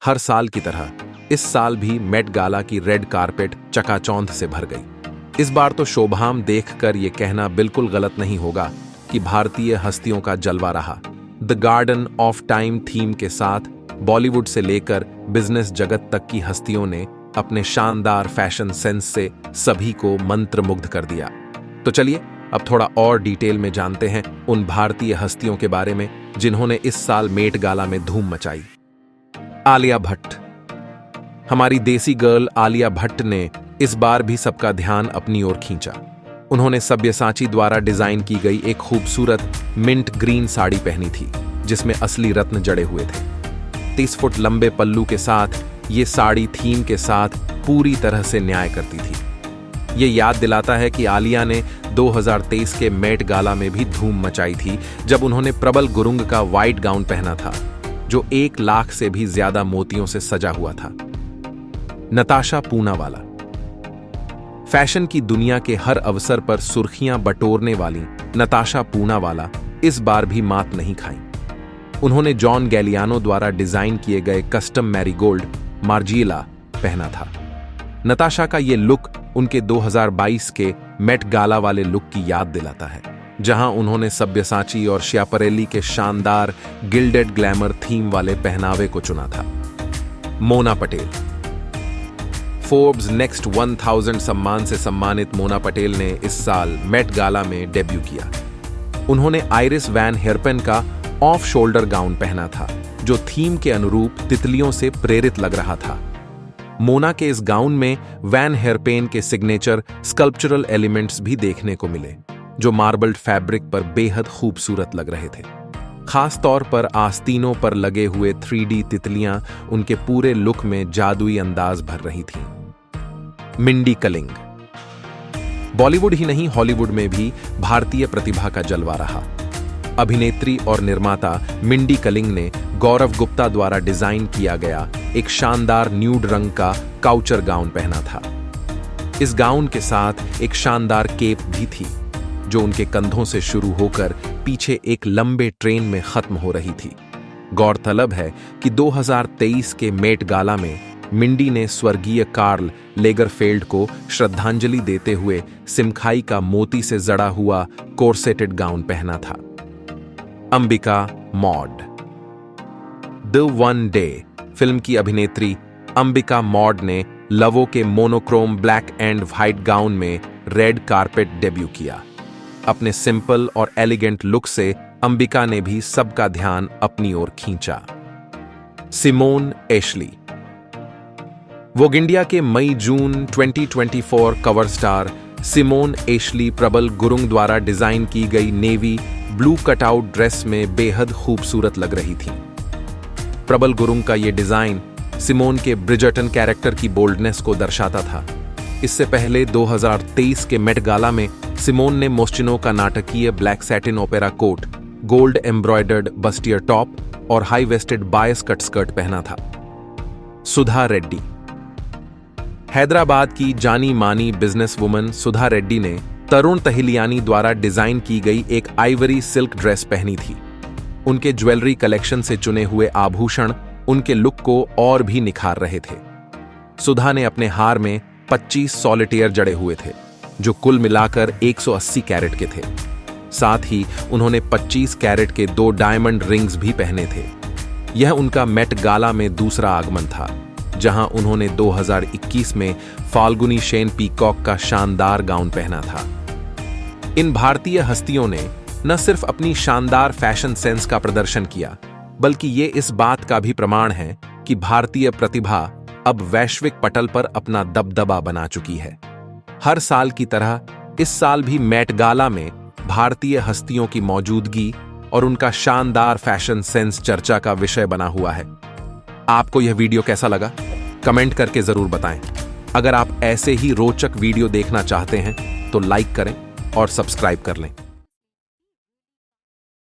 हर साल की तरह इस साल भी मेट गाला की रेड कारपेट चकाचौंध से भर गई। इस बार तो शोभाम देखकर यह कहना बिल्कुल गलत नहीं होगा कि भारतीय हस्तियों का जलवा रहा। The garden of time theme के साथ बॉलीवुड से लेकर बिजनेस जगत तक की हस्तियों ने अपने शानदार फैशन सेंस से सभी को मंत्रमुग्ध कर दिया। तो चलिए अब थोड़ा और डिटेल में जानते हैं उन भारतीय हस्तियों के बारे में जिन्होंने इस साल मेट गाला में धूम मचाई। आलिया भट्ट। हमारी देसी गर्ल आलिया भट्ट ने इस बार भी सबका ध्यान अपनी ओर खींचा। उन्होंने सब्यसाची द्वारा डिजाइन की गई एक खूबसूरत मिंट ग्रीन साड़ी पहनी थी जिसमें असली रत्न जड़े हुए थे। 30 फुट लंबे पल्लू के साथ ये साड़ी थीम के साथ पूरी तरह से न्याय करती थी। ये याद दिलाता है कि आलिया ने 2023 के मेट गाला में भी धूम मचाई थी जब उन्होंने प्रबल गुरुंग का व्हाइट गाउन पहना था जो 1 लाख से भी ज्यादा मोतियों से सजा हुआ था। नताशा पूनावाला। फैशन की दुनिया के हर अवसर पर सुर्खियां बटोरने वाली नताशा पूनावाला इस बार भी मात नहीं खाई। उन्होंने जॉन गैलियानो द्वारा डिजाइन किए गए कस्टम मैरीगोल्ड मार्जिएला पहना था। नताशा का ये लुक उनके 2022 के मेट गाला वाले लुक की याद दिलाता है जहां उन्होंने सब्यसाची और शियापरेली के शानदार गिल्डेड ग्लैमर थीम वाले पहनावे को चुना था। मोना पटेल। फोर्ब्स नेक्स्ट 1000 सम्मान से सम्मानित मोना पटेल ने इस साल मेट गाला में डेब्यू किया। उन्होंने आइरिस वैन हेरपेन का ऑफ शोल्डर गाउन पहना था जो थीम के अनुरूप तितलियों से प्रेरित लग रहा था। मोना के इस गाउन में वैन हेरपेन के सिग्नेचर स्कल्पचरल एलिमेंट्स भी देखने को मिले जो मार्बल्ड फैब्रिक पर बेहद खूबसूरत लग रहे थे। खास तौर पर आस्तीनों पर लगे हुए 3D तितलियां उनके पूरे लुक में जादुई अंदाज भर रही थीं। मिंडी कलिंग। बॉलीवुड ही नहीं हॉलीवुड में भी भारतीय प्रतिभा का जलवा रहा। अभिनेत्री और निर्माता मिंडी कलिंग ने गौरव गुप्ता द्वारा डिजाइन किया गया एक शानदार न्यूड रंग का काउचर गाउन पहना था। इस गाउन के साथ एक शानदार केप भी थी जो उनके कंधों से शुरू होकर पीछे एक लंबे ट्रेन में खत्म हो रही थी। गौरतलब है कि 2023 के मेट गाला में मिंडी ने स्वर्गीय कार्ल लेगरफेल्ड को श्रद्धांजलि देते हुए सिमखाई का मोती से जड़ा हुआ कोर्सेटेड गाउन पहना था। Ambika mod. The one day film की अभिनेत्री अंबिका मॉड ने लवो के monochrome black and white gown में रेड कारपेट डेब्यू किया। अपने सिंपल और एलिगेंट लुक से अंबिका ने भी सबका ध्यान अपनी ओर खींचा। Simone Ashley. वोग इंडिया के May-June 2024 cover star Simone Ashley प्रबल गुरुंग द्वारा डिजाइन की गई नेवी ब्लू कटआउट ड्रेस में बेहद खूबसूरत लग रही थी। प्रबल गुरुंग का यह डिजाइन सिमोन के ब्रिजर्टन कैरेक्टर की बोल्डनेस को दर्शाता था। इससे पहले 2023 के मेट गाला में सिमोन ने मोस्चिनो का नाटकीय black satin opera coat, gold embroidered bustier top और high waisted bias cut skirt पहना था। सुधा रेड्डी। हैदराबाद की जानी मानी बिजनेस वुमन सुधा रेड्डी ने तरुण तहिलियानी द्वारा डिजाइन की गई एक आइवरी सिल्क ड्रेस पहनी थी। उनके ज्वेलरी कलेक्शन से चुने हुए आभूषण उनके लुक को और भी निखार रहे थे। सुधा ने अपने हार में 25 सॉलिटेयर जड़े हुए थे जो कुल मिलाकर 180 कैरेट के थे। साथ ही उन्होंने 25 कैरेट के 2 डायमंड रिंग्स भी पहने थे। यह उनका मेट गाला में दूसरा आगमन था जहां उन्होंने 2021 में फाल्गुनी शेन पीकॉक का शानदार गाउन पहना था। इन भारतीय हस्तियों ने न सिर्फ अपनी शानदार फैशन सेंस का प्रदर्शन किया बल्कि ये इस बात का भी प्रमाण है कि भारतीय प्रतिभा अब वैश्विक पटल पर अपना दबदबा बना चुकी है। हर साल की तरह इस साल भी मेट गाला में भारतीय हस्तियों की मौजूदगी और उनका शानदार फैशन सेंस चर्चा का विषय बना हुआ है। आपको यह वीडियो कैसा लगा? कमेंट करके जरूर बताएं। अगर आप ऐसे ही रोचक वीडियो देखना चाहते हैं तो लाइक करें और सब्सक्राइब कर लें।